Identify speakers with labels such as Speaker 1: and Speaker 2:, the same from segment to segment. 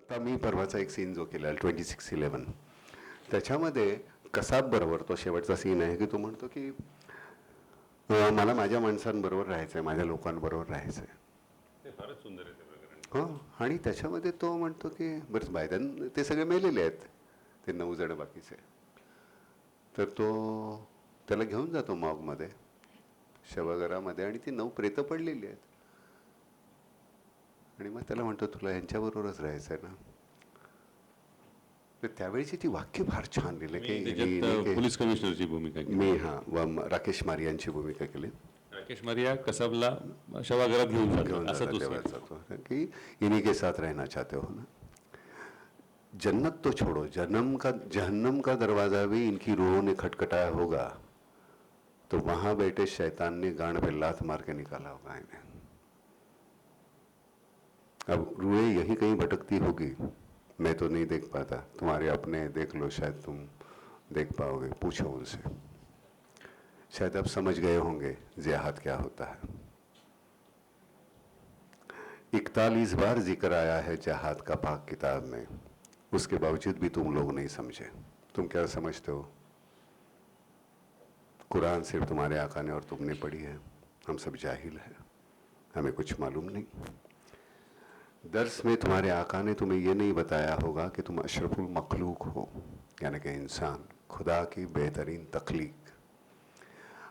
Speaker 1: आता मी परवाचा एक सीन जो केला 26/11 त्याच्यामध्ये कसाब बरोबर तो शेवटचा सीन आहे की तो म्हणतो की मला माझ्या माणसांबरोबर राहायचं आहे, माझ्या लोकांबरोबर राहायचं आहे.
Speaker 2: ते फारच सुंदर आहे ते प्रकरण.
Speaker 1: हो, आणि त्याच्यामध्ये तो म्हणतो की बरंच बायदन ते सगळे मेलेले आहेत, ते 9 जण बाकीचे. तर तो त्याला घेऊन जातो मॉगमध्ये, शवघरामध्ये, आणि ती 9 प्रेतं पडलेली आहेत. आणि मग त्याला म्हणतो तुला यांच्याबरोबरच राहायचं आहे ना. तर त्यावेळीची ती वाक्य फार छान लिहिले की
Speaker 2: पोलीस कमिशनरची भूमिका केली.
Speaker 1: मी राकेश मारी यांची भूमिका केली.
Speaker 2: राकेश मारिया कसाबला शवाघरात घेऊन
Speaker 1: जातो कि इन्हीं के साथ रहना चाहते हो ना. जन्नत तो छोड़ो, जहन्नम का दरवाजा भी इनकी रूहों ने खटखटाया होगा तो वहां बैठे शैतान ने गांड पे लात मार के निकाला होगा इन्हें. अब रूहें यही कहीं भटकती होगी, मैं तो नहीं देख पाता, तुम्हारे अपने देख लो, शायद तुम देख पाओगे, पूछो उनसे, शायद अब समझ गए होंगे जिहाद क्या होता है. 41 बार जिक्र आया है जिहाद का पाक किताब में, उसके बावजूद भी तुम लोग नहीं समझे. तुम क्या समझते हो? कुरान सिर्फ तुम्हारे आका ने और तुमने पढ़ी है, हम सब जाहिल हैं, हमें कुछ मालूम नहीं. दर्स में तुम्हारे आका ने तुम्हें यह नहीं बताया होगा कि तुम अशरफुल मखलूक हो, यानी कि इंसान, खुदा की बेहतरीन तख्लीक.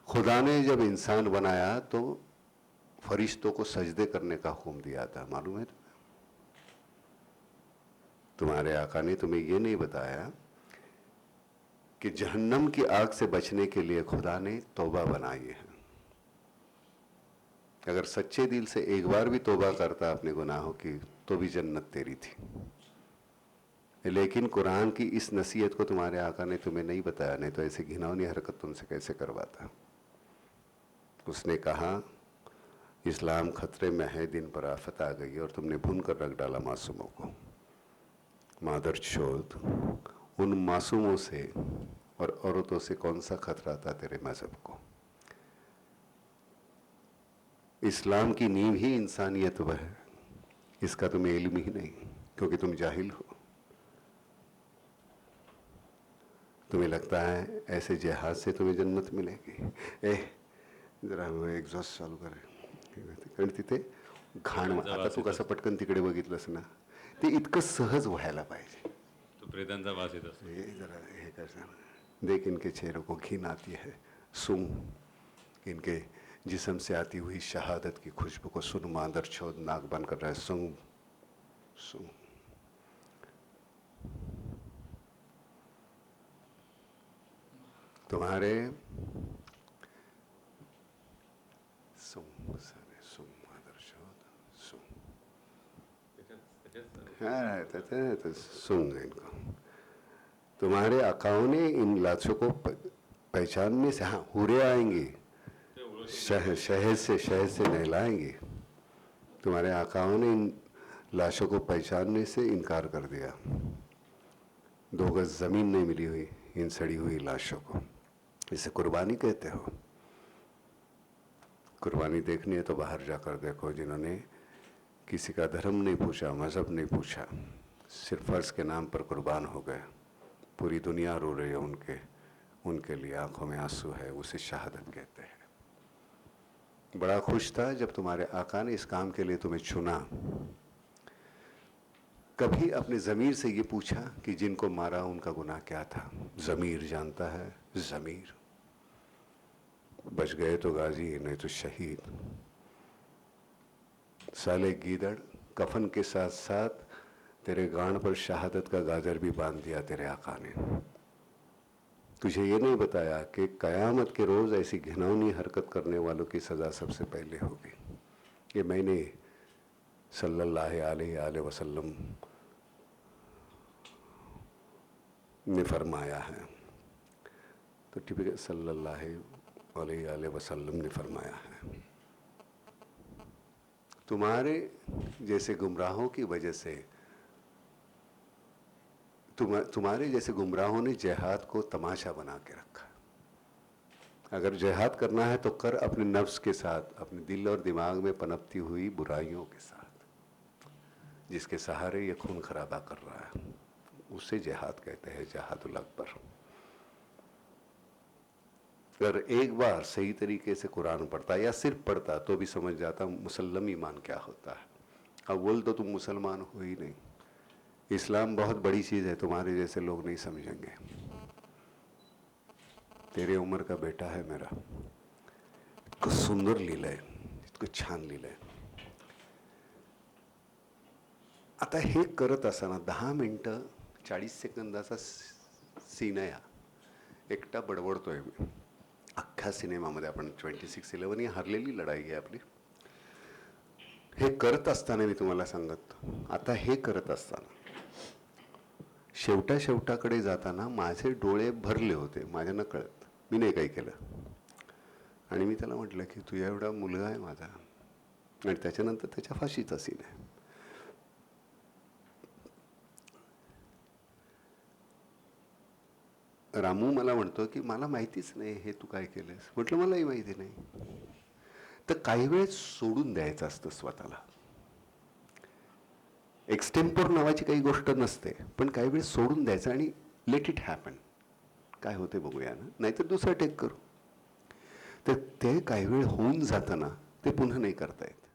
Speaker 1: खुदा ने जब इंसान बनाया तो फरिश्तों को सजदे करने का हुक्म दिया था, मालूम है तुम्हें? तुम्हारे आका ने तुम्हें यह नहीं बताया कि जहन्नम की आग से बचने के लिए खुदा ने तौबा बनाई है. अगर सच्चे दिल से एक बार भी तौबा करता अपने गुनाहों की तो भी जन्नत तेरी थी. लेकिन कुरान की इस नसीहत को तुम्हारे आका ने तुम्हें नहीं बताया, नहीं तो ऐसे घिनौनी हरकत तुमसे कैसे करवाता. उसने कहा इस्लाम खतरे में है, दिन पर आफत आ गई और तुमने भून कर रख डाला मासूमों को. मादरचोद, उन मासूमों से और औरतों से कौन सा खतरा था तेरे मजहब को? इस्लाम की नींव ही इंसानियत वह है, इसका तुम्हें इल्म ही नहीं क्योंकि तुम जाहिल हो. तुम्हें लगता है ऐसे जिहाद से तुम्हें जन्नत मिलेगी. जरा एग्झॉस्ट चालू कर. कारण तिथे घाण, आता तू कसं पटकन तिकडे बघितलंस ना, ते इतकं सहज व्हायला पाहिजे.
Speaker 2: तो प्रेतांचा वास येत असतो.
Speaker 1: हे जरा हे करना. देख इनके चेहरों को घिन आती है, सुन इनके जिस्म से आती हुई शहादत की खुशबू को सुन. मादर छोद नाक बंद कर रहा है, सुन सुन. तुम्हारे सुन सारे सुन मादर छोद सुन. हाँ तो सुन इनको. तुम्हारे आकाओं ने इन लाशों को पहचानने से, हाँ हुरे आएंगी, शहद से नहलाएंगे. तुम्हारे आकाओं ने इन लाशों को पहचानने से इनकार कर दिया. 2 गज जमीन नहीं मिली हुई इन सड़ी हुई लाशों को. इसे कुर्बानी कहते हो? कुर्बानी देखनी है तो बाहर जाकर देखो, जिन्होंने किसी का धर्म नहीं पूछा, मजहब नहीं पूछा, सिर्फ फर्ज के नाम पर कुर्बान हो गए. पूरी दुनिया रो रही है उनके लिए, आंखों में आंसू है, उसे शहादत कहते हैं. बड़ा खुश था जब तुम्हारे आका ने इस काम के लिए तुम्हें चुना. कभी अपने ज़मीर से ये पूछा कि जिनको मारा उनका गुनाह क्या था? ज़मीर जानता है, ज़मीर. बच गए तो गाजी, नहीं तो शहीद. साले गीदड़, कफन के साथ साथ तेरे गांड पर शहादत का गाजर भी बांध दिया तेरे आका ने. तुझे ये नहीं बताया कि कयामत के रोज़ ऐसी घिनौनी हरकत करने वालों की सज़ा सबसे पहले होगी. ये मैंने सल्लल्लाहु अलैहि वसल्लम ने फरमाया है. तो टिपिकल सल्लल्लाहु अलैहि वसल्लम ने फरमाया है. तुम्हारे जैसे गुमराहों की वजह से, तुम्हारे जैसे गुमराहों ने जिहाद को तमाशा बना के रखा. अगर जिहाद करना है तो कर अपने नफ्स के साथ, अपने दिल और दिमाग में पनपती हुई बुराइयों के साथ. जिसके सहारे ये खून खराबा कर रहा है, उसे जिहाद कहते हैं, जिहादुल अकबर। अगर एक बार सही तरीके से कुरान पढ़ता या सिर्फ पढ़ता तो भी समझ जाता मुसल्लम ईमान क्या होता है। अब बोल तो तुम मुसलमान हो ही नहीं, इस्लाम बहुत बड़ी चीज़ है, तुम्हारे जैसे लोग नहीं समझेंगे। तेरे उम्र का बेटा है मेरा, इतकं सुंदर लिहिलंय, इतकं छान लिहिलंय। आता हे करत असताना 10 मिनिटं 40 सेकंदाचा सीन आहे हा, एकटा बडबडतोय मी अख्ख्या सिनेमामध्ये। आपण 26/11 ही हरलेली लढाई आहे आपली। हे करत असताना मी तुम्हाला सांगत, आता हे करत असताना शेवटाकडे जाताना माझे डोळे भरले होते माझ्या नकळत, मी नाही काही केलं। आणि मी त्याला म्हटलं की तू एवढा मुलगा आहे माझा, आणि त्याच्यानंतर त्याच्या फाशीचा सीन आहे। रामू मला म्हणतो की मला माहितीच नाही हे तू काय केलंस। म्हटलं मलाही माहिती नाही। तर काही वेळेस सोडून द्यायचं असतं स्वतःला। एक्सटेम्पोर नावाची काही गोष्ट नसते, पण काही वेळेस सोडून द्यायचं आणि लेट इट हॅपन, काय होते बघूया ना, नाहीतर दुसरं टेक करू। तर ते काही वेळ होऊन जाताना ते पुन्हा नाही करता येत।